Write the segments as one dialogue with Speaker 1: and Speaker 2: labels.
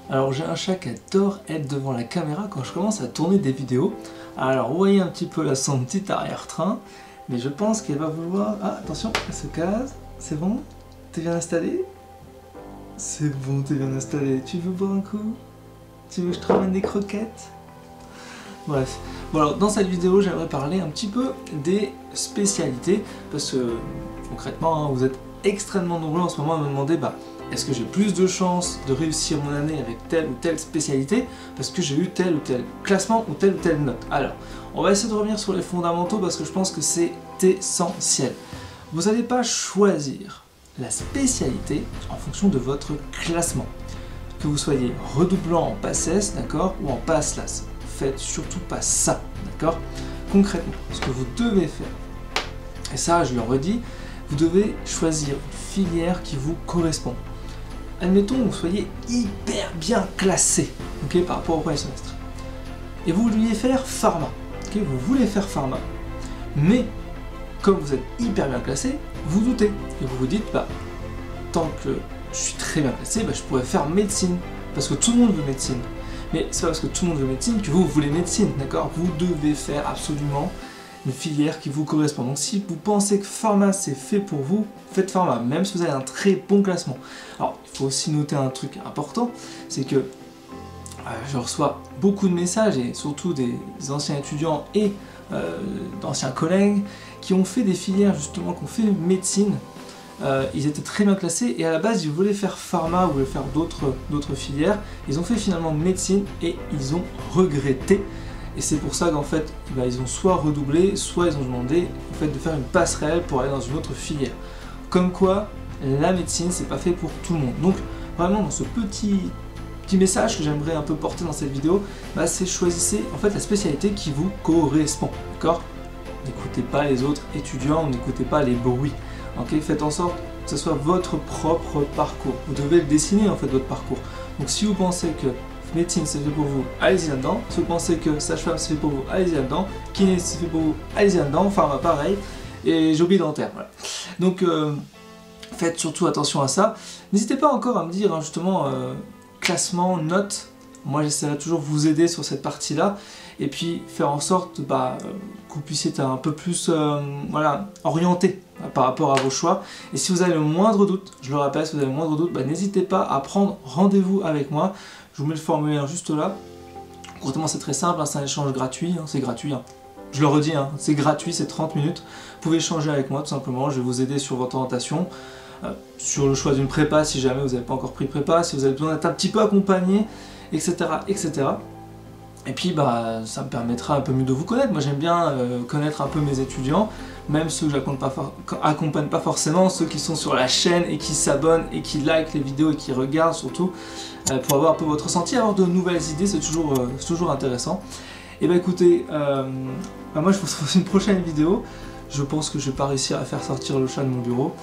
Speaker 1: Alors j'ai un chat qui adore être devant la caméra quand je commence à tourner des vidéos. Alors vous voyez un petit peu là son petit arrière-train, mais je pense qu'elle va vouloir... Ah attention, elle se case, c'est bon? T'es bien installé? C'est bon, t'es bien installé. Tu veux boire un coup? Tu veux que je te ramène des croquettes? Bref, bon alors dans cette vidéo j'aimerais parler un petit peu des spécialités, parce que concrètement vous êtes extrêmement nombreux en ce moment à me demander est-ce que j'ai plus de chances de réussir mon année avec telle ou telle spécialité parce que j'ai eu tel ou tel classement ou telle note. Alors, on va essayer de revenir sur les fondamentaux parce que je pense que c'est essentiel. Vous n'allez pas choisir la spécialité en fonction de votre classement. Que vous soyez redoublant en PACES, d'accord, ou en PASLAS. Faites surtout pas ça, d'accord. Concrètement, ce que vous devez faire, et ça je le redis, vous devez choisir une filière qui vous correspond. Admettons que vous soyez hyper bien classé, okay, par rapport au premier semestre. Et vous vouliez faire pharma. Okay, vous voulez faire pharma. Mais, comme vous êtes hyper bien classé, vous doutez. Et vous vous dites, tant que je suis très bien classé, je pourrais faire médecine. Parce que tout le monde veut médecine. Mais c'est pas parce que tout le monde veut médecine que vous voulez médecine, d'accord? Vous devez faire absolument une filière qui vous correspond. Donc si vous pensez que pharma c'est fait pour vous, faites pharma, même si vous avez un très bon classement. Alors il faut aussi noter un truc important, c'est que je reçois beaucoup de messages, et surtout des anciens étudiants et d'anciens collègues qui ont fait des filières justement, qui ont fait médecine. Ils étaient très bien classés et à la base ils voulaient faire pharma ou voulaient faire d'autres filières. Ils ont fait finalement médecine et ils ont regretté. Et c'est pour ça qu'en fait, ils ont soit redoublé, soit ils ont demandé en fait, de faire une passerelle pour aller dans une autre filière. Comme quoi, la médecine, c'est pas fait pour tout le monde. Donc, vraiment, dans ce petit message que j'aimerais un peu porter dans cette vidéo, c'est choisissez en fait la spécialité qui vous correspond, d'accord? N'écoutez pas les autres étudiants, n'écoutez pas les bruits. Okay, faites en sorte que ce soit votre propre parcours. Vous devez le dessiner en fait, votre parcours. Donc, si vous pensez que médecine c'est fait pour vous, allez-y là-dedans. Si vous pensez que sage-femme c'est fait pour vous, allez-y là-dedans. Kiné c'est fait pour vous, allez-y là-dedans. Enfin pareil. Et j'ai oublié dentaire. Voilà. Donc faites surtout attention à ça. N'hésitez pas encore à me dire justement classement, notes. Moi j'essaierai toujours de vous aider sur cette partie-là. Et puis faire en sorte que vous puissiez être un peu plus orienté par rapport à vos choix. Et si vous avez le moindre doute, je le rappelle, si vous avez le moindre doute, n'hésitez pas à prendre rendez-vous avec moi. Je vous mets le formulaire juste là. Concrètement, c'est très simple, c'est un échange gratuit, c'est gratuit. Je le redis, c'est gratuit, c'est 30 minutes. Vous pouvez échanger avec moi tout simplement, je vais vous aider sur votre orientation, sur le choix d'une prépa si jamais vous n'avez pas encore pris prépa, si vous avez besoin d'être un petit peu accompagné, etc. etc. Et puis ça me permettra un peu mieux de vous connaître. Moi j'aime bien connaître un peu mes étudiants, même ceux que je n'accompagne pas forcément, ceux qui sont sur la chaîne et qui s'abonnent et qui likent les vidéos et qui regardent surtout, pour avoir un peu votre ressenti, avoir de nouvelles idées, c'est toujours intéressant. Et écoutez, moi je vous retrouve dans une prochaine vidéo. Je pense que je vais pas réussir à faire sortir le chat de mon bureau.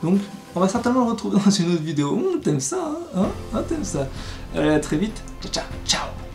Speaker 1: Donc on va certainement le retrouver dans une autre vidéo. T'aimes ça, hein? T'aimes ça? Allez, à très vite. Ciao, ciao, ciao.